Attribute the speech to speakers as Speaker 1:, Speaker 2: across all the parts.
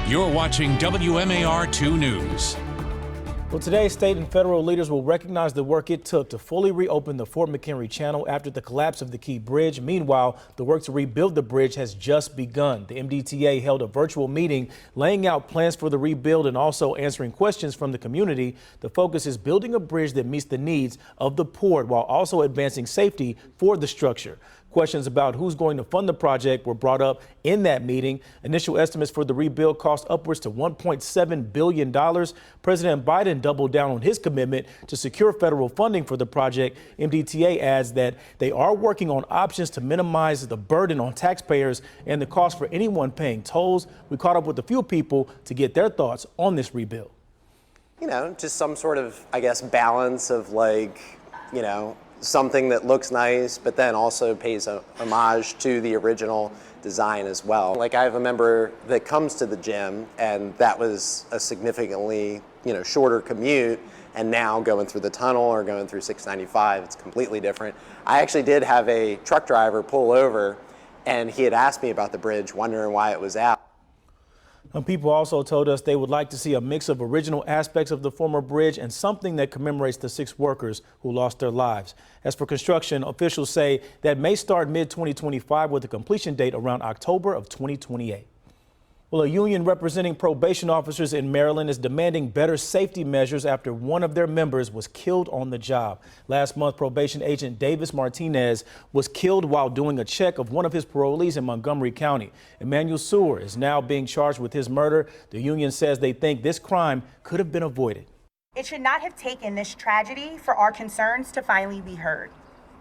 Speaker 1: You're watching WMAR-2 News.
Speaker 2: Well, today, state and federal leaders will recognize the work it took to fully reopen the Fort McHenry Channel after the collapse of the Key Bridge. Meanwhile, the work to rebuild the bridge has just begun. The MDTA held a virtual meeting laying out plans for the rebuild and also answering questions from the community. The focus is building a bridge that meets the needs of the port while also advancing safety for the structure. Questions about who's going to fund the project were brought up in that meeting. Initial estimates for the rebuild cost upwards to $1.7 billion. President Biden doubled down on his commitment to secure federal funding for the project. MDTA adds that they are working on options to minimize the burden on taxpayers and the cost for anyone paying tolls. We caught up with a few people to get their thoughts on this rebuild.
Speaker 3: You know, just some sort of, I guess, balance of something that looks nice, but then also pays a homage to the original design as well. Like, I have a member that comes to the gym, and that was a significantly, shorter commute, and now going through the tunnel or going through 695, it's completely different. I actually did have a truck driver pull over, and he had asked me about the bridge, wondering why it was out.
Speaker 2: People also told us they would like to see a mix of original aspects of the former bridge and something that commemorates the 6 workers who lost their lives. As for construction, officials say that may start mid-2025 with a completion date around October of 2028. Well, a union representing probation officers in Maryland is demanding better safety measures after one of their members was killed on the job. Last month, probation agent Davis Martinez was killed while doing a check of one of his parolees in Montgomery County. Emmanuel Sewer is now being charged with his murder. The union says they think this crime could have been avoided.
Speaker 4: It should not have taken this tragedy for our concerns to finally be heard.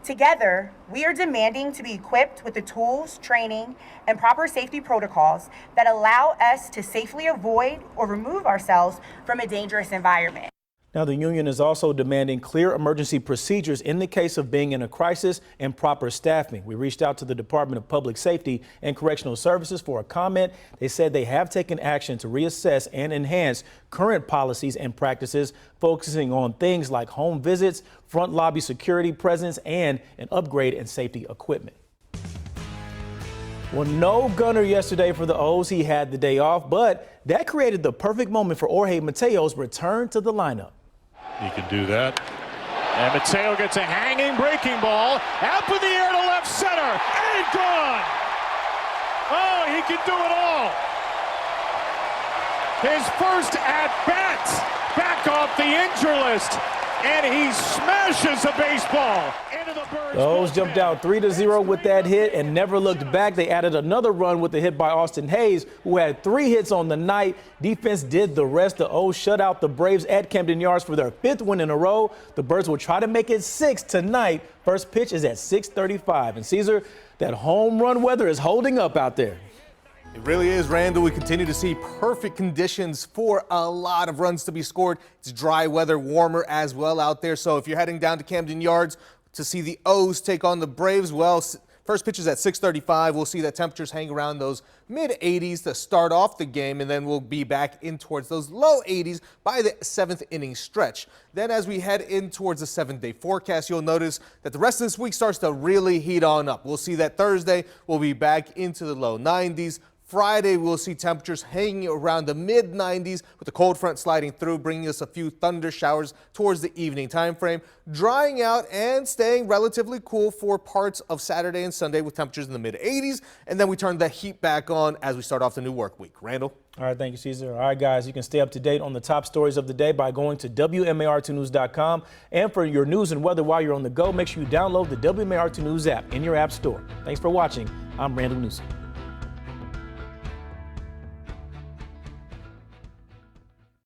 Speaker 4: Together, we are demanding to be equipped with the tools, training, and proper safety protocols that allow us to safely avoid or remove ourselves from a dangerous environment.
Speaker 2: Now, the union is also demanding clear emergency procedures in the case of being in a crisis and proper staffing. We reached out to the Department of Public Safety and Correctional Services for a comment. They said they have taken action to reassess and enhance current policies and practices, focusing on things like home visits, front lobby security presence, and an upgrade in safety equipment. Well, no gunner yesterday for the O's. He had the day off, but that created the perfect moment for Jorge Mateo's return to the lineup.
Speaker 5: He can do that. And Mateo gets a hanging breaking ball out in the air to left center and gone. Oh, he can do it all. His first at bat back off the injury list, and he smashes a baseball into the Birds.
Speaker 2: The O's jumped out 3-0 with that hit and never looked back. They added another run with a hit by Austin Hayes, who had 3 hits on the night. Defense did the rest. The O's shut out the Braves at Camden Yards for their 5th win in a row. The Birds will try to make it 6 tonight. First pitch is at 6:35. And Caesar, that home run weather is holding up out there.
Speaker 6: It really is, Randall. We continue to see perfect conditions for a lot of runs to be scored. It's dry weather, warmer as well out there. So if you're heading down to Camden Yards to see the O's take on the Braves, well, first pitch is at 6:35. We'll see that temperatures hang around those mid-80s to start off the game, and then we'll be back in towards those low 80s by the 7th inning stretch. Then as we head in towards the 7-day forecast, you'll notice that the rest of this week starts to really heat on up. We'll see that Thursday we'll be back into the low 90s. Friday, we'll see temperatures hanging around the mid-90s with the cold front sliding through, bringing us a few thunder showers towards the evening time frame, drying out and staying relatively cool for parts of Saturday and Sunday with temperatures in the mid-80s. And then we turn the heat back on as we start off the new work week. Randall?
Speaker 2: All right, thank you, Caesar. All right, guys, you can stay up to date on the top stories of the day by going to WMAR2news.com. And for your news and weather while you're on the go, make sure you download the WMAR2 News app in your app store. Thanks for watching. I'm Randall Newsom.